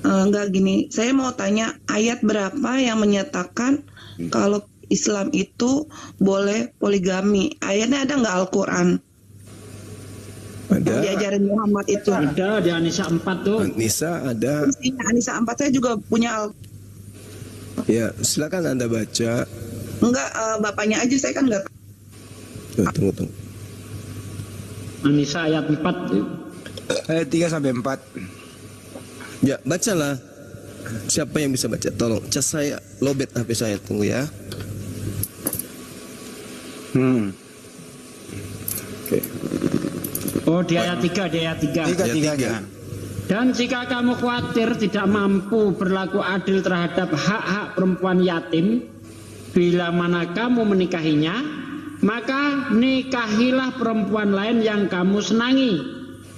Enggak gini, saya mau tanya ayat berapa yang menyatakan kalau Islam itu boleh poligami? Ayatnya ada nggak Al-Quran? Yang Ada. diajarin Muhammad itu. Ada di An-Nisa 4 tuh. Nisa ada. Mestinya An-Nisa 4 saya juga punya Ya, silakan Anda baca. enggak, bapaknya aja saya kan enggak. Tunggu. An-Nisa ayat 4. Ayat 3 sampai 4. Ya, bacalah. Siapa yang bisa baca? Tolong. Cas saya lobet HP saya. Tunggu ya. Oke. Oh, di ayat 3, di ayat 3. Tiga-tiganya. Dan jika kamu khawatir tidak mampu berlaku adil terhadap hak-hak perempuan yatim, bila mana kamu menikahinya, maka nikahilah perempuan lain yang kamu senangi,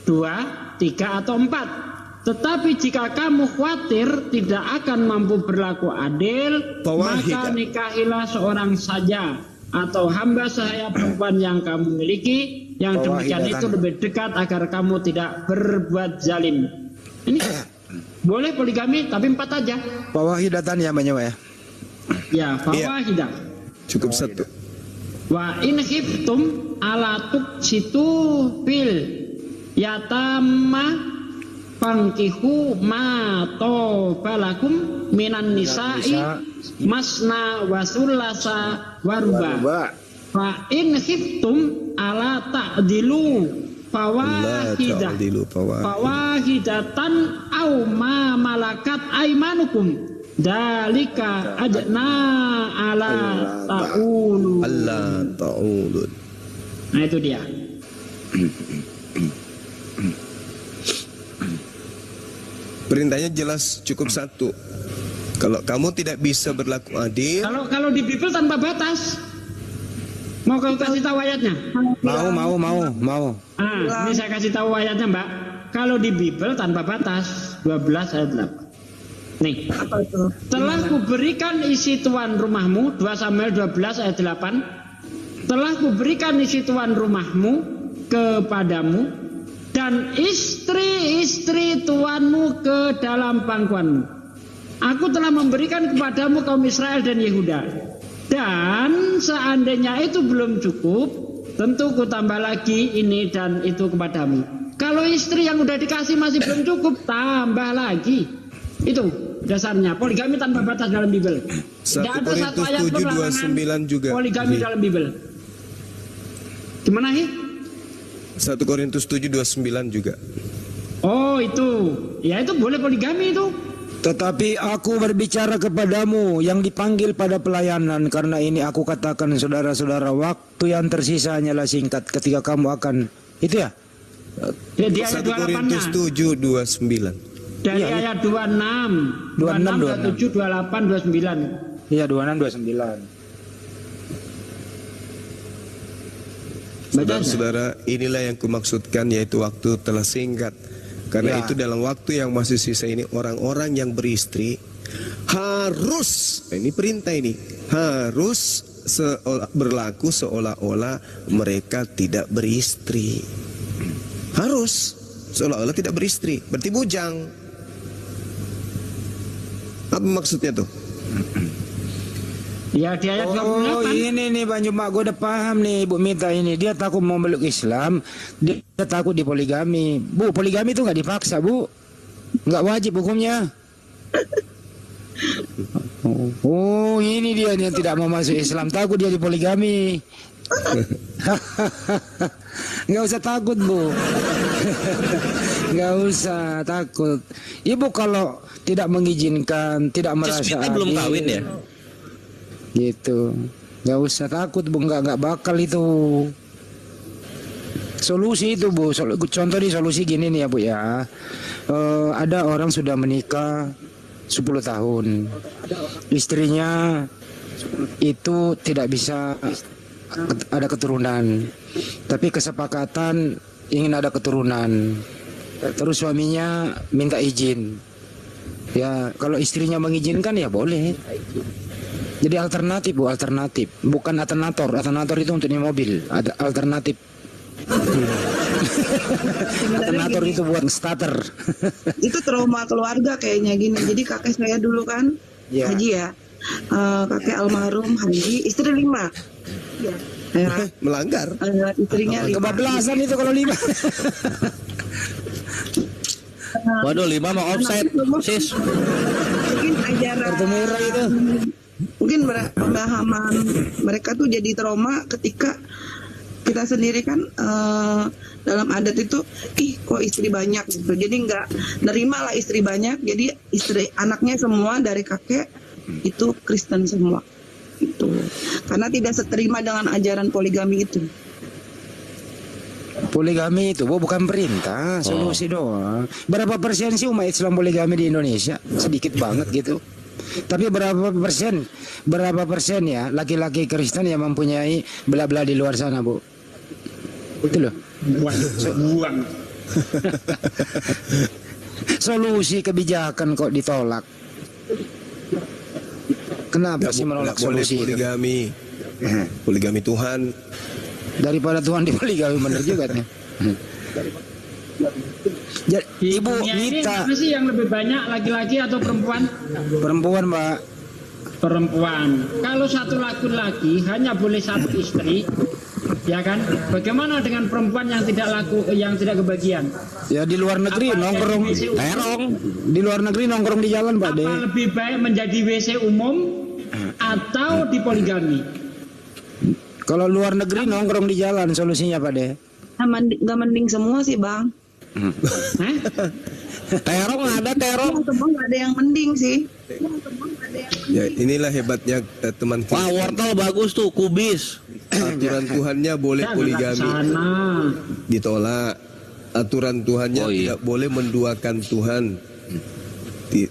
2, 3, atau 4. Tetapi jika kamu khawatir tidak akan mampu berlaku adil, maka nikahilah seorang saja atau hamba sahaya perempuan yang kamu miliki, yang demikian itu lebih dekat agar kamu tidak berbuat zalim. Ini boleh poligami tapi 4 aja. Fawahidatan ya banyak ya. Ya, fawahidah. Cukup satu. Wa in khiftum ala tuksitu fil yatama fangkihu ma tobalakum minan nisa'i masna wa sulasa wa ruba. Fa in khiftum ala ta'dilu fawahidatan au ma malakat aimanukum dalika ajna ala ta'ulu. Allah ta'ulun. Nah itu dia. Perintahnya jelas, cukup satu. Kalau kamu tidak bisa berlaku adil, Kalau di Bible tanpa batas. Mau kau kasih tahu ayatnya? Mau. Ini saya kasih tahu ayatnya, Mbak. Kalau di Bible tanpa batas, 12 ayat 8. Nih. Apa itu? Telah kuberikan isi tuan rumahmu, 2 Samuel 12 ayat 8. Telah kuberikan isi tuan rumahmu kepadamu dan istri-istri tuanmu ke dalam pangkuanmu. Aku telah memberikan kepadamu kaum Israel dan Yehuda. Dan seandainya itu belum cukup, tentu ku tambah lagi ini dan itu kepadamu. Kalau istri yang udah dikasih masih belum cukup, tambah lagi. Itu dasarnya poligami tanpa batas dalam Bible. 1 Tidak ada satu Korintus ayat 7, pun 29 juga. poligami dalam Bible. Gimana sih? 1 Korintus 7, 29 juga. Oh itu, ya itu boleh poligami itu. Tetapi aku berbicara kepadamu yang dipanggil pada pelayanan, karena ini aku katakan saudara-saudara, waktu yang tersisa hanyalah singkat ketika kamu akan itu ya. Di 1 ayat Korintus 28-nya. 7, 29. Dari Iya, ayat 26, 26, 27, 28, 29. Iya 26, 29. Saudara-saudara, inilah yang kumaksudkan, yaitu waktu telah singkat. Karena Ya. itu dalam waktu yang masih sisa ini, orang-orang yang beristri harus, ini perintah ini, harus berlaku seolah-olah mereka tidak beristri. Harus seolah-olah tidak beristri, berarti bujang. Apa maksudnya tuh? Ya di ayat Oh 28. ini nih Bang Juma, gue udah paham nih Bu Mita ini. Dia takut mau meluk Islam, dia takut dipoligami. Bu, poligami itu nggak dipaksa Bu, nggak wajib hukumnya. Oh ini dia yang tidak mau masuk Islam, takut dia dipoligami. Nggak usah takut Bu. Nggak usah takut. Ibu kalau tidak mengizinkan, tidak merasa Cismita belum adil, kawin ya? gitu, nggak usah takut Bu, nggak bakal itu. Solusi itu Bu, contoh di solusi gini nih ya Bu ya. Ada orang sudah menikah 10 tahun, istrinya itu tidak bisa ada keturunan, tapi kesepakatan ingin ada keturunan. Terus suaminya minta izin, ya kalau istrinya mengizinkan ya boleh. Jadi alternatif Bu, alternatif, bukan alternator. Alternator itu untuk di mobil, ada alternatif. Alternator itu buat starter. Itu trauma keluarga kayaknya gini. Jadi kakek saya dulu kan Ya. haji ya. Kakek almarhum haji, istri 5. Ya. Melanggar. Istrinya 5. Kebablasan itu kalau 5. Waduh, 5 mau offside, sis. Mungkin ajaran Kartu merah itu. mungkin pemahaman mereka tuh jadi trauma ketika kita sendiri kan dalam adat itu kok istri banyak gitu, jadi nggak nerima lah istri banyak, jadi istri anaknya semua dari kakek itu Kristen semua itu, karena tidak seterima dengan ajaran poligami itu. Poligami itu bukan perintah, solusi doang. Berapa persen sih umat Islam poligami di Indonesia? Sedikit banget gitu. Tapi berapa persen ya laki-laki Kristen yang mempunyai bela-bela di luar sana, Bu? Itu loh. Buang. Solusi kebijakan kok ditolak. Kenapa sih menolak Nggak boleh solusi itu? poligami. Poligami Tuhan. Daripada Tuhan dipoligami, bener juga nih. Di Ibu dunia ini Mita, mana sih yang lebih banyak, laki-laki atau perempuan? perempuan, Mbak. Perempuan. Kalau satu laki-laki hanya boleh satu istri, ya kan? Bagaimana dengan perempuan yang tidak kebagian? Ya di luar negeri Apa nongkrong jadi WC terong. Di luar negeri nongkrong di jalan, Pak De. Apa lebih baik menjadi WC umum atau di poligami? Kalau luar negeri nongkrong di jalan, solusinya Pak De. Nggak mending semua sih bang. Hah? Terong ada terong. Semua nggak ada yang mending sih. Ya, inilah hebatnya teman Wah, kita. wortel bagus tuh, kubis. Aturan Tuhannya boleh Jangan poligami, ke sana. ditolak. Aturan Tuhannya Oh, iya. tidak boleh menduakan Tuhan.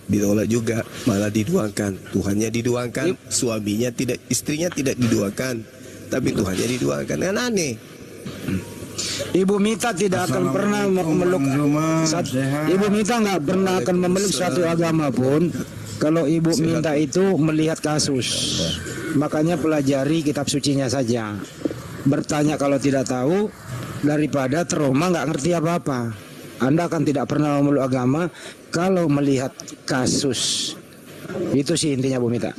Ditolak juga, malah diduakan. Tuhannya diduakan, suaminya tidak, istrinya tidak diduakan, tapi Tuhannya diduakan. Kan aneh. Ibu Mita tidak akan pernah memeluk Ibu Mita nggak pernah akan memeluk suatu agama pun kalau Ibu Mita itu melihat kasus. Makanya pelajari kitab sucinya saja. Bertanya kalau tidak tahu daripada trauma nggak ngerti apa-apa. Anda akan tidak pernah memeluk agama kalau melihat kasus. Itu sih intinya Bu Mita.